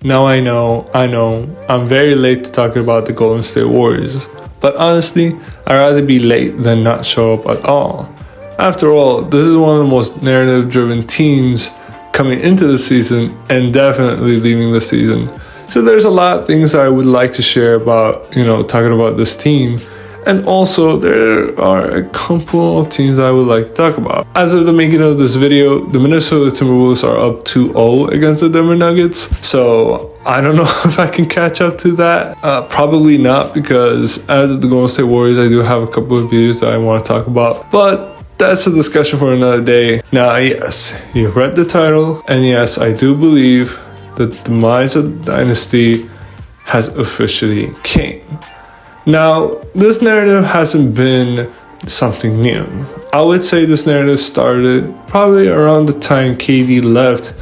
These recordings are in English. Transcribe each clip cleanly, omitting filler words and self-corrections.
Now I know, I'm very late to talk about the Golden State Warriors, but honestly, I'd rather be late than not show up at all. After all, this is one of the most narrative-driven teams coming into the season and definitely leaving the season. So there's a lot of things I would like to share about, talking about this team. And also, there are a couple of teams I would like to talk about. As of the making of this video, the Minnesota Timberwolves are up 2-0 against the Denver Nuggets. So I don't know if I can catch up to that. Probably not, because as of the Golden State Warriors, I do have a couple of videos that I want to talk about. But that's a discussion for another day. Now, yes, you've read the title. And yes, I do believe the demise of the Dynasty has officially came. Now, this narrative hasn't been something new. I would say this narrative started probably around the time KD left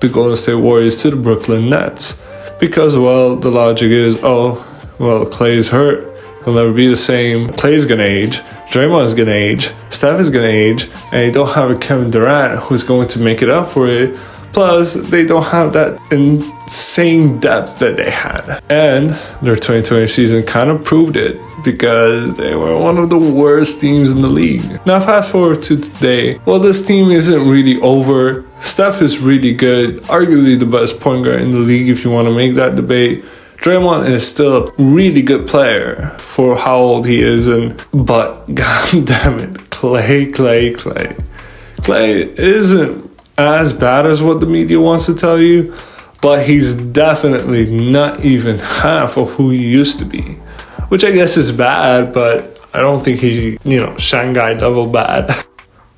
the Golden State Warriors to the Brooklyn Nets. Because, well, the logic is, Klay's hurt. He'll never be the same. Klay's gonna age. Draymond's gonna age. Steph is gonna age. And you don't have a Kevin Durant who's going to make it up for it. Plus, they don't have that insane depth that they had. And their 2020 season kind of proved it, because they were one of the worst teams in the league. Now, fast forward to today. Well, this team isn't really over. Steph is really good, arguably the best point guard in the league if you want to make that debate. Draymond is still a really good player for how old he is, but god damn it, Klay. Klay isn't as bad as what the media wants to tell you, but he's definitely not even half of who he used to be, which I guess is bad, but I don't think he's, Shanghai level bad.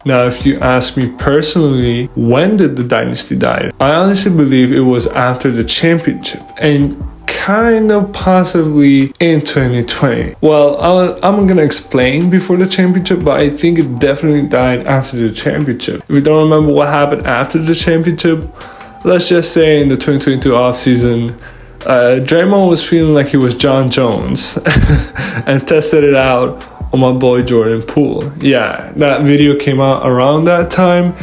Now, if you ask me personally, when did the Dynasty die? I honestly believe it was after the championship, and kind of possibly in 2020. Well, I'm gonna explain before the championship, but I think it definitely died after the championship. If you don't remember what happened after the championship, let's just say in the 2022 offseason, Draymond was feeling like he was John Jones and tested it out on my boy Jordan Poole. Yeah, that video came out around that time,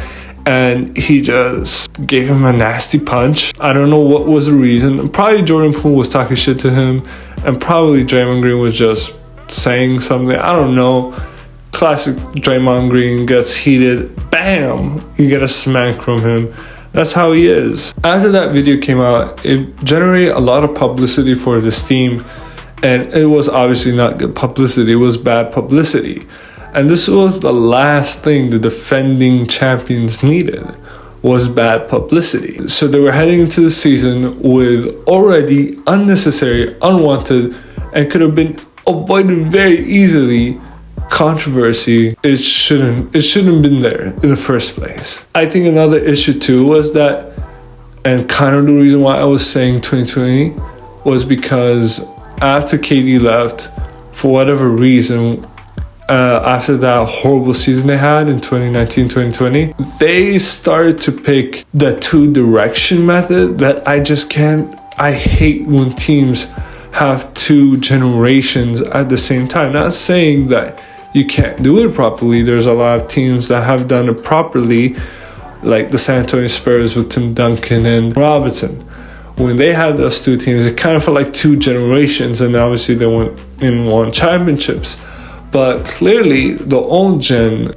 and he just gave him a nasty punch. I don't know what was the reason. Probably Jordan Poole was talking shit to him, and probably Draymond Green was just saying something. I don't know. Classic Draymond Green gets heated. Bam! You get a smack from him. That's how he is. After that video came out, it generated a lot of publicity for this team, and it was obviously not good publicity. It was bad publicity. And this was the last thing the defending champions needed, was bad publicity. So they were heading into the season with already unnecessary, unwanted, and could have been avoided very easily controversy. It shouldn't have been there in the first place. I think another issue too was that, and kind of the reason why I was saying 2020, was because after KD left, for whatever reason, after that horrible season they had in 2019-2020, they started to pick the two-direction method that I hate when teams have two generations at the same time. Not saying that you can't do it properly. There's a lot of teams that have done it properly, like the San Antonio Spurs with Tim Duncan and Robinson. When they had those two teams, it kind of felt like two generations, and obviously they won championships. But clearly, the old gen,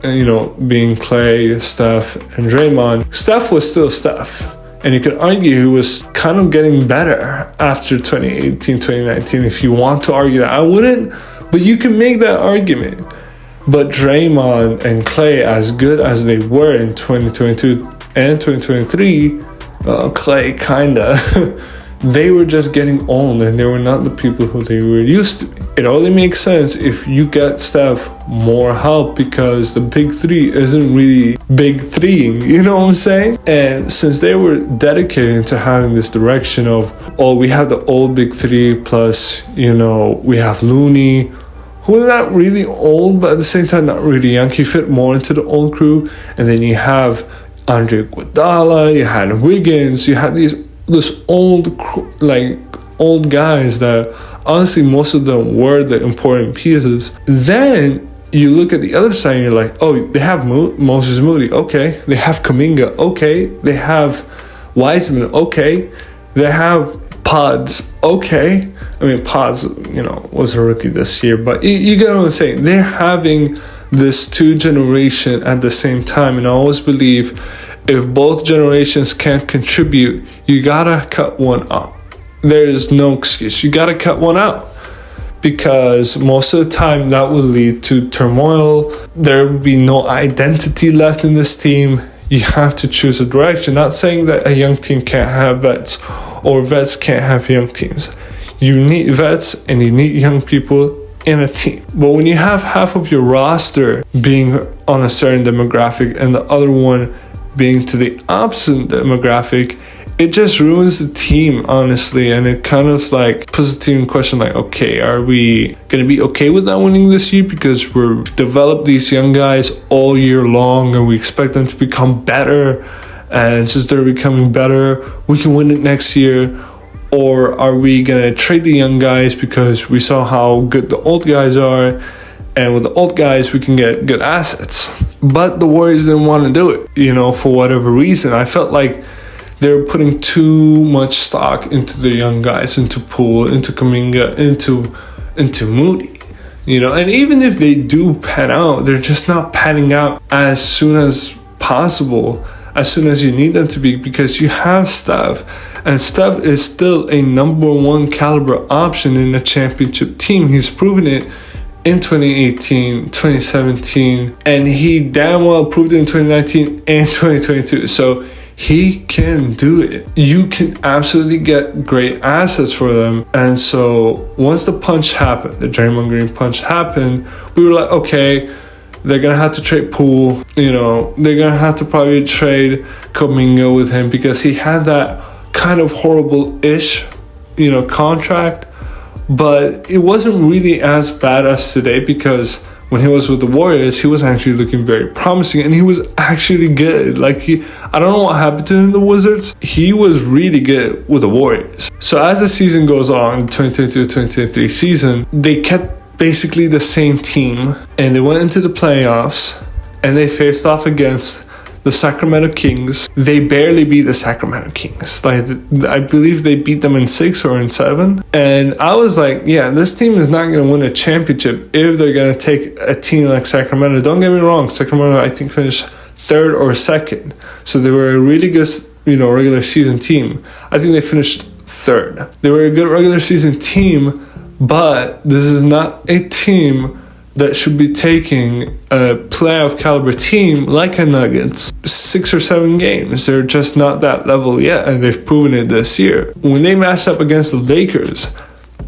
being Klay, Steph, and Draymond, Steph was still Steph. And you could argue he was kind of getting better after 2018, 2019, if you want to argue that. I wouldn't, but you can make that argument. But Draymond and Klay, as good as they were in 2022 and 2023, Klay kinda, they were just getting old, and they were not the people who they were used to be. It only makes sense if you get Steph more help, because the big three isn't really big threeing, you know what I'm saying? And since they were dedicated to having this direction of, we have the old big three, plus, we have Looney, who's not really old, but at the same time not really young. He fit more into the old crew. And then you have Andre Iguodala, you had Wiggins, you had this old guys that honestly most of them were the important pieces. Then you look at the other side and you're like, they have Moses Moody, okay. They have Kuminga, okay. They have Wiseman, okay. They have Pods, okay. I mean, Pods, was a rookie this year, but you get what I'm saying. They're having this two generation at the same time, and I always believe if both generations can't contribute, you gotta cut one out. There is no excuse. You gotta cut one out, because most of the time that will lead to turmoil. There will be no identity left in this team. You have to choose a direction. Not saying that a young team can't have vets or vets can't have young teams. You need vets and you need young people in a team. But when you have half of your roster being on a certain demographic and the other one being to the opposite demographic, it just ruins the team, honestly, and it kind of like puts the team in question, like, okay, are we going to be okay with not winning this year because we've developed these young guys all year long and we expect them to become better, and since they're becoming better, we can win it next year? Or are we going to trade the young guys because we saw how good the old guys are, and with the old guys, we can get good assets? But the Warriors didn't want to do it, for whatever reason. I felt like they're putting too much stock into the young guys, into Poole, into Kuminga, into Moody, and even if they do pan out, they're just not panning out as soon as possible, as soon as you need them to be, because you have Steph, and Steph is still a number one caliber option in a championship team. He's proven it in 2018, 2017, and he damn well proved it in 2019 and 2022. So he can do it. You can absolutely get great assets for them. And so once the punch happened, the Draymond Green punch happened, we were like, okay, they're going to have to trade Poole. They're going to have to probably trade Kuminga with him because he had that kind of horrible-ish, contract. But it wasn't really as bad as today, because when he was with the Warriors, he was actually looking very promising, and he was actually good. I don't know what happened to him in the Wizards. He was really good with the Warriors. So as the season goes on, 2022-2023 season, they kept basically the same team, and they went into the playoffs, and they faced off against the Sacramento Kings. They barely beat the Sacramento Kings. I believe they beat them in 6 or in 7. And I was like, yeah, this team is not going to win a championship if they're going to take a team like Sacramento. Don't get me wrong. Sacramento, I think, finished 3rd or 2nd. So they were a really good, regular season team. I think they finished 3rd. They were a good regular season team, but this is not a team that should be taking a playoff caliber team like a Nuggets 6 or 7 games. They're just not that level yet, and they've proven it this year. When they matched up against the Lakers,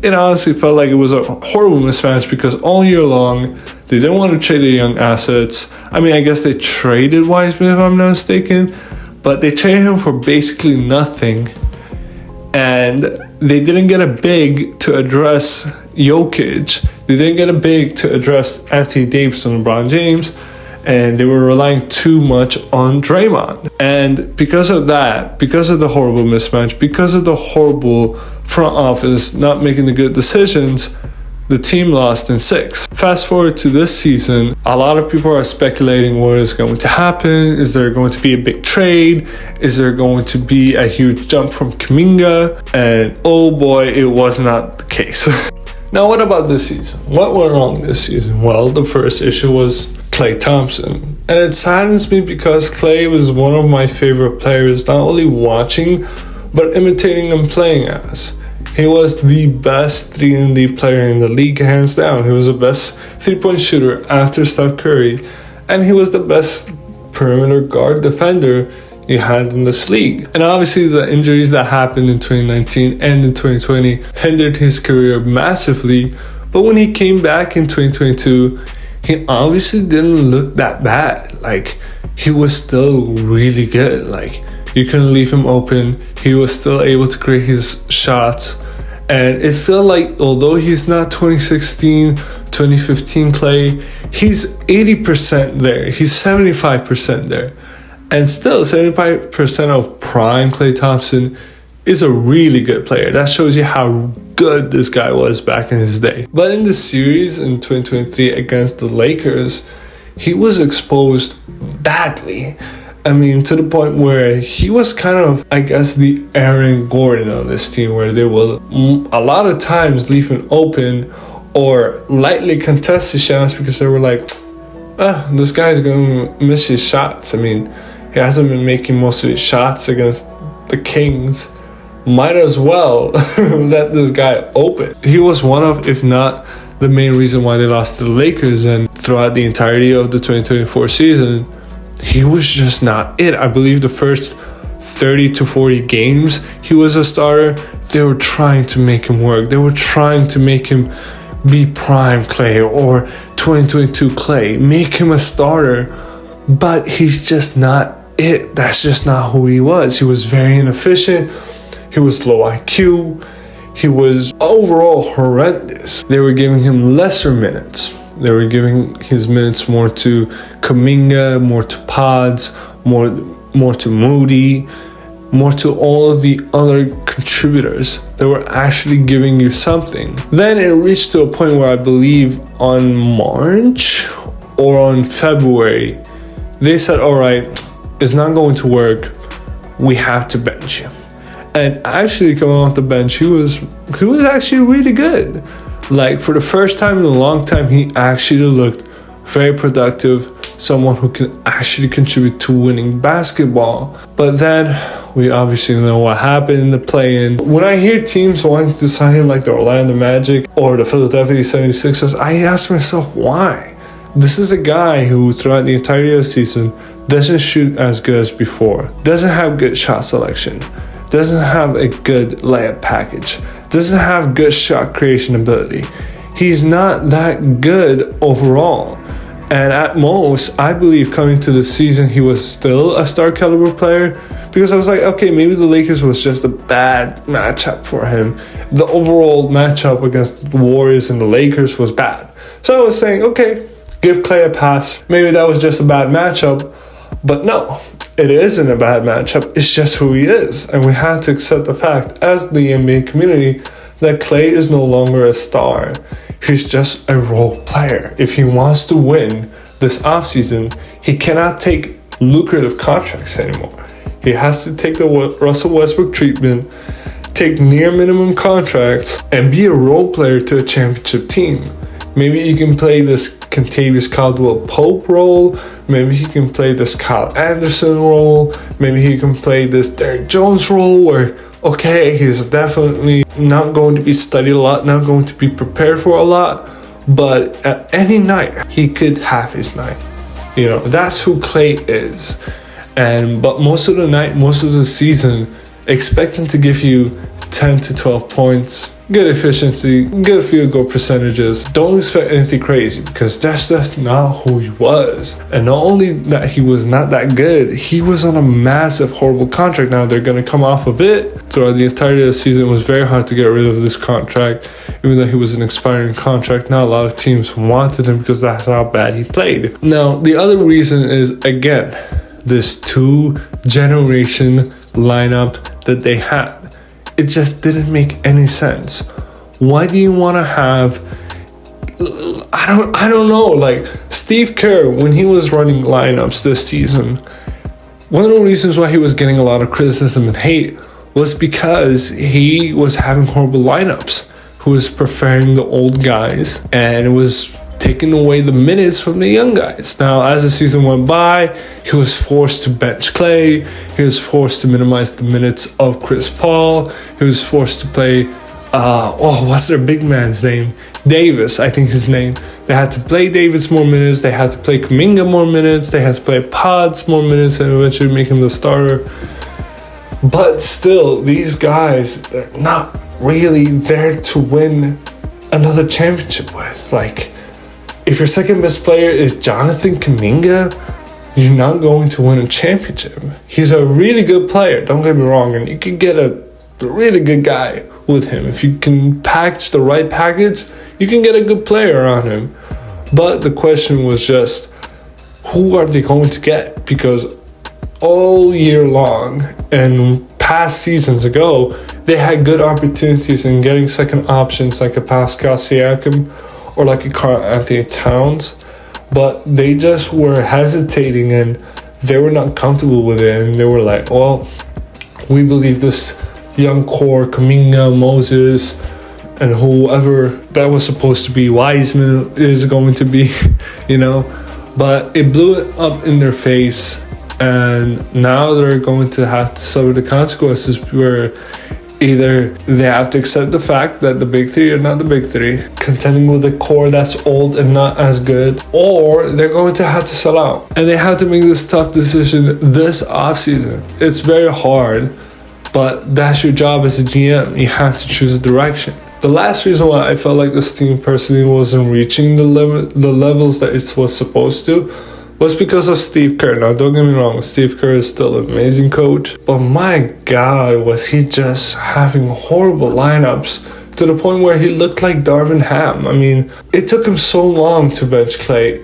it honestly felt like it was a horrible mismatch, because all year long, they didn't want to trade their young assets. I mean, I guess they traded Wiseman, if I'm not mistaken, but they traded him for basically nothing. And they didn't get a big to address Jokic. They didn't get a big to address Anthony Davis and LeBron James. And they were relying too much on Draymond. And because of that, because of the horrible mismatch, because of the horrible front office not making the good decisions, the team lost in 6. Fast forward to this season, a lot of people are speculating what is going to happen. Is there going to be a big trade? Is there going to be a huge jump from Kuminga? And oh boy, it was not the case. Now, what about this season? What went wrong this season? Well, the first issue was Klay Thompson. And it saddens me, because Klay was one of my favorite players, not only watching, but imitating and playing as. He was the best 3-and-D player in the league, hands down. He was the best 3-point shooter after Steph Curry. And he was the best perimeter guard defender you had in this league. And obviously the injuries that happened in 2019 and in 2020 hindered his career massively. But when he came back in 2022, he obviously didn't look that bad. He was still really good. You couldn't leave him open. He was still able to create his shots. And it felt like, although he's not 2016, 2015 Klay, he's 80% there. He's 75% there. And still, 75% of prime Klay Thompson is a really good player. That shows you how good this guy was back in his day. But in the series in 2023 against the Lakers, he was exposed badly. I mean, to the point where he was kind of, I guess, the Aaron Gordon on this team, where they will a lot of times leave him open or lightly contest his shots because they were like, this guy's going to miss his shots. I mean, he hasn't been making most of his shots against the Kings. Might as well let this guy open. He was one of, if not the main reason why they lost to the Lakers, and throughout the entirety of the 2024 season, he was just not it. I believe the first 30 to 40 games he was a starter, they were trying to make him work. They were trying to make him be prime Klay or 2022 Klay, make him a starter, but he's just not it. That's just not who he was. He was very inefficient. He was low IQ. He was overall horrendous. They were giving him lesser minutes. They were giving his minutes more to Kuminga, more to Pods, more to Moody, more to all of the other contributors that were actually giving you something. Then it reached to a point where I believe on March or on February, they said, all right, it's not going to work. We have to bench you. And actually coming off the bench, he was actually really good. Like, for the first time in a long time, he actually looked very productive, someone who can actually contribute to winning basketball. But then we obviously know what happened in the play-in. When I hear teams wanting to sign him like the Orlando Magic or the Philadelphia 76ers, I ask myself why. This is a guy who throughout the entirety of the season doesn't shoot as good as before, doesn't have good shot selection, doesn't have a good layup package, doesn't have good shot creation ability. He's not that good overall. And at most, I believe coming to the season, he was still a star caliber player, because I was like, okay, maybe the Lakers was just a bad matchup for him. The overall matchup against the Warriors and the Lakers was bad. So I was saying, okay, give Klay a pass. Maybe that was just a bad matchup. But no, it isn't a bad matchup. It's just who he is. And we have to accept the fact as the NBA community that Klay is no longer a star. He's just a role player. If he wants to win this offseason, he cannot take lucrative contracts anymore. He has to take the Russell Westbrook treatment, take near minimum contracts, and be a role player to a championship team. Maybe he can play this Kentavious Caldwell-Pope role. Maybe he can play this Kyle Anderson role. Maybe he can play this Derrick Jones role where, okay, he's definitely not going to be studied a lot, not going to be prepared for a lot, but at any night, he could have his night. You know, that's who Klay is. But most of the night, most of the season, expect him to give you 10 to 12 points, good efficiency, good field goal percentages. Don't expect anything crazy, because that's just not who he was. And not only that he was not that good, he was on a massive, horrible contract. Now they're going to come off of it. Throughout the entirety of the season, it was very hard to get rid of this contract, even though he was an expiring contract. Not a lot of teams wanted him because that's how bad he played. Now, the other reason is, again, this 2-generation lineup that they had. It just didn't make any sense. Why do you want to have, I don't know, like Steve Kerr, when he was running lineups this season, one of the reasons why he was getting a lot of criticism and hate was because he was having horrible lineups. He was preferring the old guys and was taking away the minutes from the young guys. Now, as the season went by, he was forced to bench Klay. He was forced to minimize the minutes of Chris Paul. He was forced to play, what's their big man's name? Davis, I think his name. They had to play Davis more minutes. They had to play Kuminga more minutes. They had to play Pods more minutes and eventually make him the starter. But still, these guys, they're not really there to win another championship with. Like, if your second best player is Jonathan Kuminga, you're not going to win a championship. He's a really good player, don't get me wrong, and you can get a really good guy with him. If you can package the right package, you can get a good player on him. But the question was just, who are they going to get? Because all year long and past seasons ago, they had good opportunities in getting second options like a Pascal Siakam or like a Karl Anthony Towns, but they just were hesitating and they were not comfortable with it, and they were like, well, we believe this young core, Kuminga, Moses, and whoever that was supposed to be, Wiseman is going to be, but it blew it up in their face, and now they're going to have to suffer the consequences where either they have to accept the fact that the big three are not the big three, contending with a core that's old and not as good, or they're going to have to sell out. And they have to make this tough decision this offseason. It's very hard, but that's your job as a GM. You have to choose a direction. The last reason why I felt like this team personally wasn't reaching the levels that it was supposed to was because of Steve Kerr. Now, don't get me wrong, Steve Kerr is still an amazing coach, but my God, was he just having horrible lineups to the point where he looked like Darvin Ham. I mean, it took him so long to bench Klay.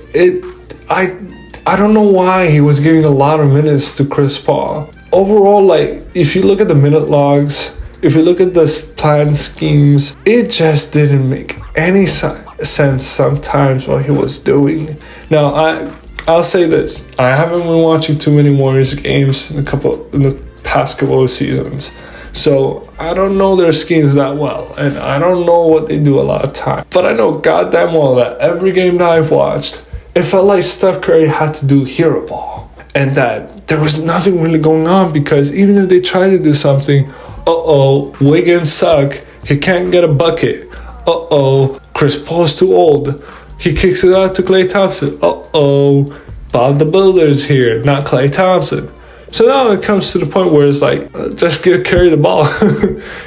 I don't know why he was giving a lot of minutes to Chris Paul. Overall, like, if you look at the minute logs, if you look at the planned schemes, it just didn't make any sense sometimes what he was doing. Now, I'll say this. I haven't been watching too many Warriors games in the past couple of seasons. So I don't know their schemes that well. And I don't know what they do a lot of time. But I know goddamn well that every game that I've watched, it felt like Steph Curry had to do hero ball. And that there was nothing really going on, because even if they try to do something, Wiggins suck. He can't get a bucket. Chris Paul's too old. He kicks it out to Klay Thompson. Bob the Builder's here, not Klay Thompson. So now it comes to the point where it's like, just carry the ball.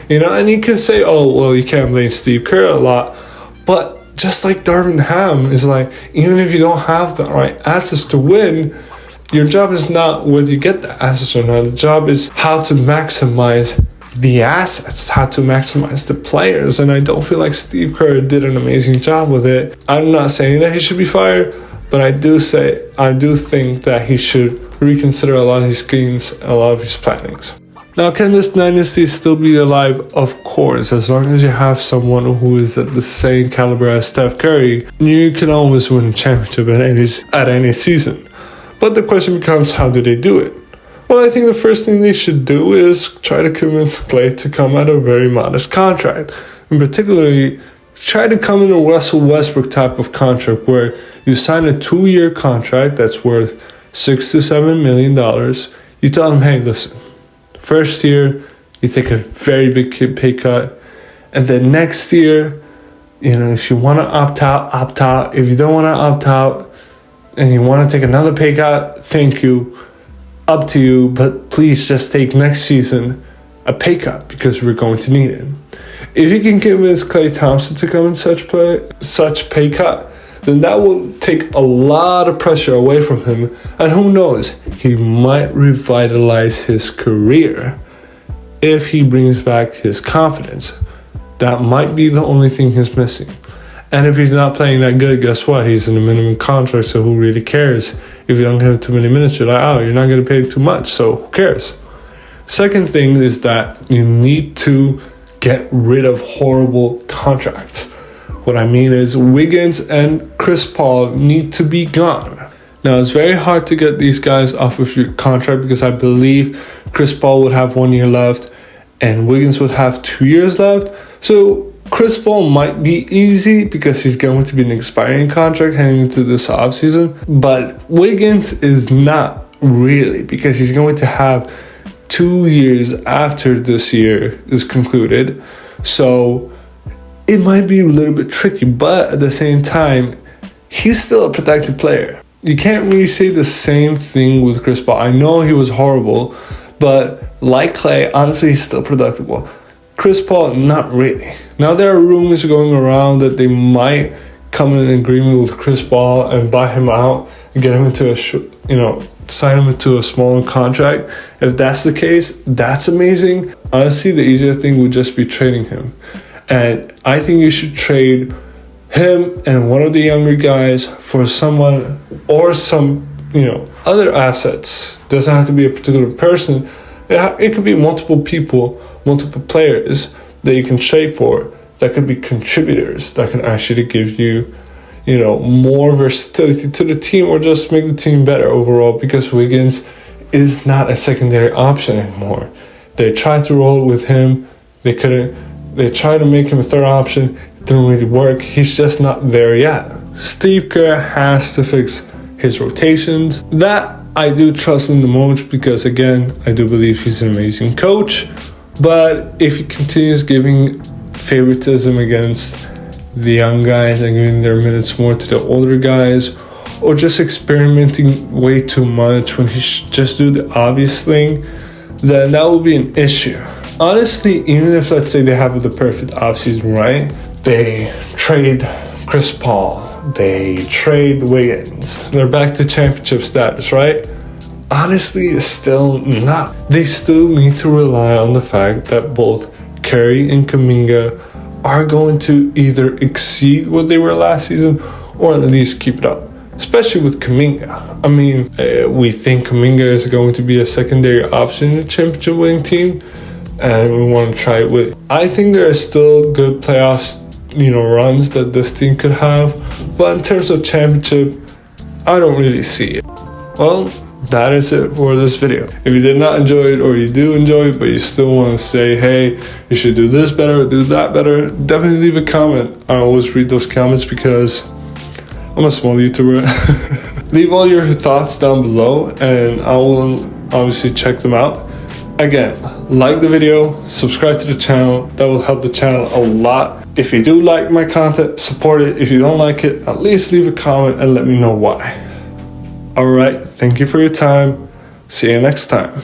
And you can say, you can't blame Steve Kerr a lot. But just like Darvin Ham is like, even if you don't have the right assets to win, your job is not whether you get the assets or not. The job is how to maximize the assets, how to maximize the players. And I don't feel like Steve Kerr did an amazing job with it. I'm not saying that he should be fired, but I do think that he should reconsider a lot of his schemes, a lot of his plannings. Now, can this dynasty still be alive? Of course, as long as you have someone who is at the same caliber as Steph Curry, you can always win a championship at any season. But the question becomes, how do they do it? Well, I think the first thing they should do is try to convince Klay to come at a very modest contract. And particularly, try to come in a Russell Westbrook type of contract where you sign a 2-year contract that's worth $6 to $7 million. You tell them, hey, listen, first year, you take a very big pay cut. And then next year, if you want to opt out, opt out. If you don't want to opt out and you want to take another pay cut, thank you. Up to you, but please just take next season a pay cut because we're going to need it. If you can convince Klay Thompson to come in such pay cut, then that will take a lot of pressure away from him. And who knows, he might revitalize his career if he brings back his confidence. That might be the only thing he's missing. And if he's not playing that good, guess what? He's in a minimum contract, so who really cares? If you don't give him too many minutes, you're like, you're not going to pay too much, so who cares? Second thing is that you need to get rid of horrible contracts. What I mean is Wiggins and Chris Paul need to be gone. Now, it's very hard to get these guys off of your contract because I believe Chris Paul would have 1 year left and Wiggins would have 2 years left. So Chris Paul might be easy because he's going to be an expiring contract heading into this offseason. But Wiggins is not really, because he's going to have 2 years after this year is concluded. So it might be a little bit tricky, but at the same time, he's still a protected player. You can't really say the same thing with Chris Paul. I know he was horrible, but like Klay, honestly, he's still productive. Chris Paul, not really. Now there are rumors going around that they might come in agreement with Chris Paul and buy him out and get him into sign him into a smaller contract. If that's the case, that's amazing. Honestly, the easier thing would just be trading him. And I think you should trade him and one of the younger guys for someone or some, other assets. Doesn't have to be a particular person. It could be multiple people, multiple players that you can trade for that could be contributors that can actually give you, more versatility to the team, or just make the team better overall, because Wiggins is not a secondary option anymore. They tried to roll with him. They couldn't. They tried to make him a third option. It didn't really work. He's just not there yet. Steve Kerr has to fix his rotations. That I do trust in the most, because again, I do believe he's an amazing coach. But if he continues giving favoritism against the young guys and giving their minutes more to the older guys, or just experimenting way too much when he should just do the obvious thing, then that will be an issue. Honestly, even if, let's say, they have the perfect offseason, right? They trade Chris Paul, they trade Wiggins, they're back to championship status, right? Honestly, it's still not. They still need to rely on the fact that both Curry and Kuminga are going to either exceed what they were last season, or at least keep it up. Especially with Kuminga. I mean, we think Kuminga is going to be a secondary option in the championship winning team, and we want to try it with. I think there are still good playoffs, runs that this team could have, but in terms of championship, I don't really see it. Well, that is it for this video. If you did not enjoy it, or you do enjoy it, but you still want to say, hey, you should do this better or do that better, definitely leave a comment. I always read those comments because I'm a small YouTuber. Leave all your thoughts down below, and I will obviously check them out. Again, like the video, subscribe to the channel. That will help the channel a lot. If you do like my content, support it. If you don't like it, at least leave a comment and let me know why. Alright, thank you for your time. See you next time.